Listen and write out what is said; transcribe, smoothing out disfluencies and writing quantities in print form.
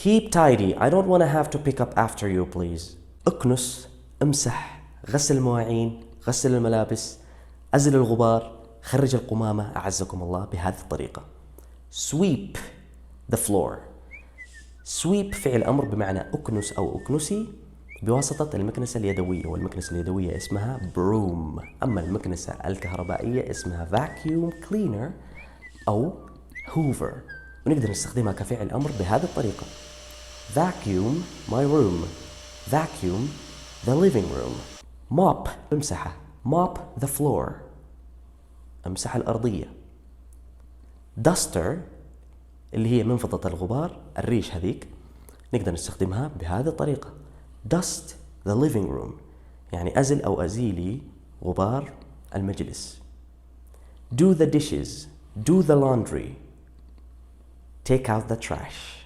keep tidy. I don't want to have to pick up after you please. اكنس، امسح، غسل المواعين، غسل الملابس، أزل الغبار، خرج القمامة أعزكم الله بهذه الطريقة. sweep the floor. sweep فعل أمر بمعنى أكنس أو أكنسي بواسطة المكنسة اليدوية، والمكنسة اليدوية اسمها broom. أما المكنسة الكهربائية اسمها vacuum cleaner أو Hoover، ونقدر نستخدمها كفعل أمر بهذه الطريقة. vacuum my room. vacuum the living room. mop ممسحة. mop the floor. أمسح الأرضية. duster اللي هي منفضة الغبار، الريش هذيك، نقدر نستخدمها بهذه الطريقة. dust the living room، يعني أزل أو أزيلي غبار المجلس. do the dishes. do the laundry. take out the trash.